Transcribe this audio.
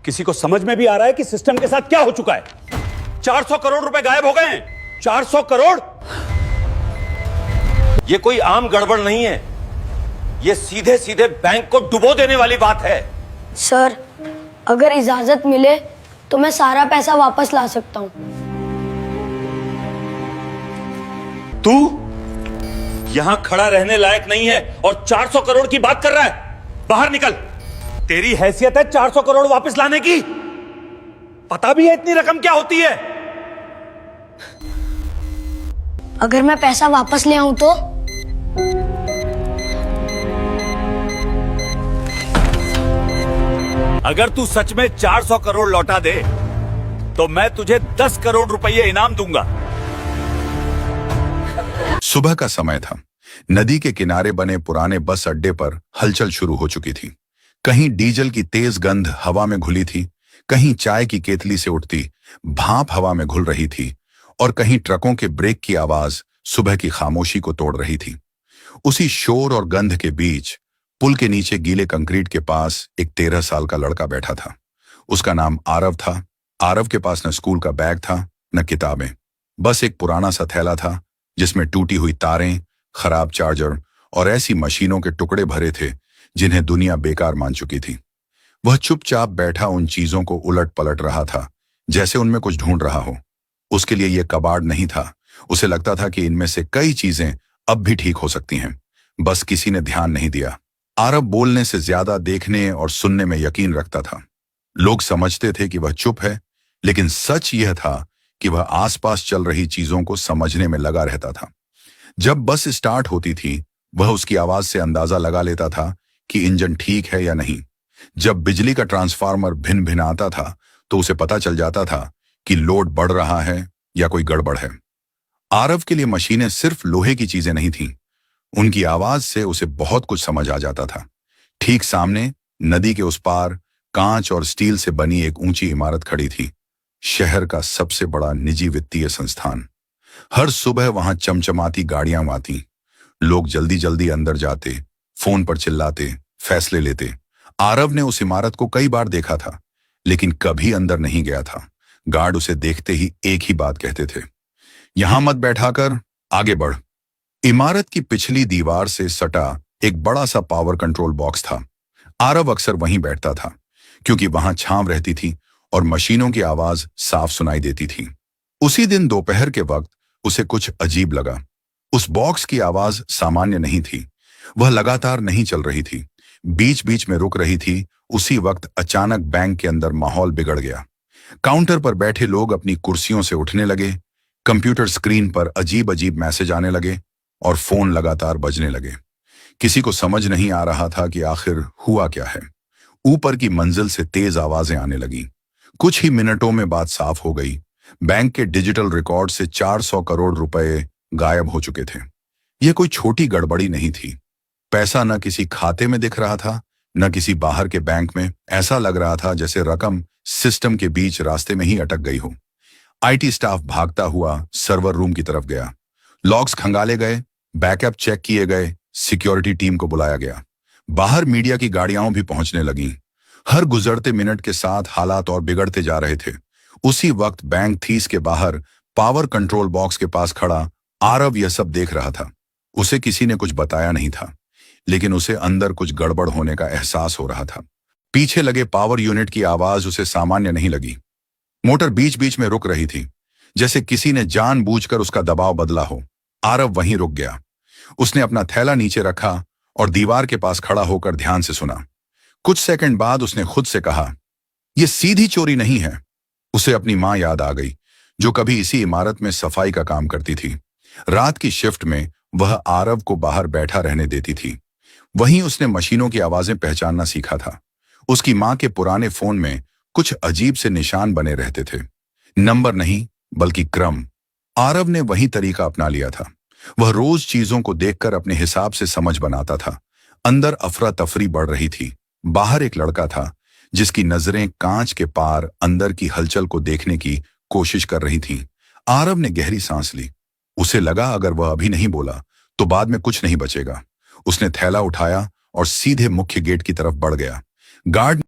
किसी को समझ में भी आ रहा है कि सिस्टम के साथ क्या हो चुका है? 400 करोड़ रुपए गायब हो गए हैं। 400 करोड़। ये कोई आम गड़बड़ नहीं है, ये सीधे सीधे बैंक को डुबो देने वाली बात है। सर, अगर इजाजत मिले तो मैं सारा पैसा वापस ला सकता हूँ। तू यहां खड़ा रहने लायक नहीं है और 400 करोड़ की बात कर रहा है। बाहर निकल। तेरी हैसियत है 400 करोड़ वापस लाने की? पता भी है इतनी रकम क्या होती है? अगर मैं पैसा वापस ले आऊं तो? अगर तू सच में 400 करोड़ लौटा दे तो मैं तुझे 10 करोड़ रुपए इनाम दूंगा। सुबह का समय था। नदी के किनारे बने पुराने बस अड्डे पर हलचल शुरू हो चुकी थी। कहीं डीजल की तेज गंध हवा में घुली थी, कहीं चाय की केतली से उठती भाप हवा में घुल रही थी और कहीं ट्रकों के ब्रेक की आवाज सुबह की खामोशी को तोड़ रही थी। उसी शोर और गंध के बीच पुल के नीचे गीले कंक्रीट के पास एक 13 साल का लड़का बैठा था। उसका नाम आरव था। आरव के पास न स्कूल का बैग था न किताबें, बस एक पुराना सा थैला था जिसमें टूटी हुई तारें, खराब चार्जर और ऐसी मशीनों के टुकड़े भरे थे जिन्हें दुनिया बेकार मान चुकी थी। वह चुपचाप बैठा उन चीजों को उलट पलट रहा था जैसे उनमें कुछ ढूंढ रहा हो। उसके लिए यह कबाड़ नहीं था। उसे लगता था कि इनमें से कई चीजें अब भी ठीक हो सकती हैं, बस किसी ने ध्यान नहीं दिया। आरव बोलने से ज्यादा देखने और सुनने में यकीन रखता था। लोग समझते थे कि वह चुप है, लेकिन सच यह था कि वह आसपास चल रही चीजों को समझने में लगा रहता था। जब बस स्टार्ट होती थी, वह उसकी आवाज से अंदाजा लगा लेता था कि इंजन ठीक है या नहीं। जब बिजली का ट्रांसफार्मर भिन भिन आता था तो उसे पता चल जाता था कि लोड बढ़ रहा है या कोई गड़बड़ है। आरव के लिए मशीनें सिर्फ लोहे की चीजें नहीं थीं। उनकी आवाज से उसे बहुत कुछ समझ आ जाता था। ठीक सामने नदी के उस पार कांच और स्टील से बनी एक ऊंची इमारत खड़ी थी, शहर का सबसे बड़ा निजी वित्तीय संस्थान। हर सुबह वहां चमचमाती गाड़ियां आती, लोग जल्दी जल्दी अंदर जाते, फोन पर चिल्लाते, फैसले लेते। आरव ने उस इमारत को कई बार देखा था, लेकिन कभी अंदर नहीं गया था। गार्ड उसे देखते ही एक ही बात कहते थे, यहां मत बैठा कर, आगे बढ़। इमारत की पिछली दीवार से सटा एक बड़ा सा पावर कंट्रोल बॉक्स था। आरव अक्सर वहीं बैठता था क्योंकि वहां छांव रहती थी और मशीनों की आवाज साफ सुनाई देती थी। उसी दिन दोपहर के वक्त उसे कुछ अजीब लगा। उस बॉक्स की आवाज सामान्य नहीं थी। वह लगातार नहीं चल रही थी, बीच बीच में रुक रही थी। उसी वक्त अचानक बैंक के अंदर माहौल बिगड़ गया। काउंटर पर बैठे लोग अपनी कुर्सियों से उठने लगे, कंप्यूटर स्क्रीन पर अजीब अजीब मैसेज आने लगे और फोन लगातार बजने लगे। किसी को समझ नहीं आ रहा था कि आखिर हुआ क्या है। ऊपर की मंजिल से तेज आवाजें आने लगी। कुछ ही मिनटों में बात साफ हो गई। बैंक के डिजिटल रिकॉर्ड से 400 करोड़ रुपए गायब हो चुके थे। यह कोई छोटी गड़बड़ी नहीं थी। पैसा न किसी खाते में दिख रहा था, न किसी बाहर के बैंक में। ऐसा लग रहा था जैसे रकम सिस्टम के बीच रास्ते में ही अटक गई हो। आईटी स्टाफ भागता हुआ सर्वर रूम की तरफ गया। लॉग्स खंगाले गए, बैकअप चेक किए गए, सिक्योरिटी टीम को बुलाया गया। बाहर मीडिया की गाड़ियां भी पहुंचने लगीं। हर गुजरते मिनट के साथ हालात और बिगड़ते जा रहे थे। उसी वक्त बैंक थीस के बाहर पावर कंट्रोल बॉक्स के पास खड़ा आरव यह सब देख रहा था। उसे किसी ने कुछ बताया नहीं था, लेकिन उसे अंदर कुछ गड़बड़ होने का एहसास हो रहा था। पीछे लगे पावर यूनिट की आवाज उसे सामान्य नहीं लगी। मोटर बीच बीच में रुक रही थी, जैसे किसी ने जानबूझकर उसका दबाव बदला हो। आरव वहीं रुक गया। उसने अपना थैला नीचे रखा और दीवार के पास खड़ा होकर ध्यान से सुना। कुछ सेकंड बाद उसने खुद से कहा, यह सीधी चोरी नहीं है। उसे अपनी मां याद आ गई, जो कभी इसी इमारत में सफाई का काम करती थी। रात की शिफ्ट में वह आरव को बाहर बैठा रहने देती थी। वहीं उसने मशीनों की आवाजें पहचानना सीखा था। उसकी मां के पुराने फोन में कुछ अजीब से निशान बने रहते थे, नंबर नहीं बल्कि क्रम। आरव ने वही तरीका अपना लिया था। वह रोज चीजों को देखकर अपने हिसाब से समझ बनाता था। अंदर अफरा तफरी बढ़ रही थी। बाहर एक लड़का था जिसकी नजरें कांच के पार अंदर की हलचल को देखने की कोशिश कर रही थीं। आरव ने गहरी सांस ली। उसे लगा अगर वह अभी नहीं बोला तो बाद में कुछ नहीं बचेगा। उसने थैला उठाया और सीधे मुख्य गेट की तरफ बढ़ गया। गार्ड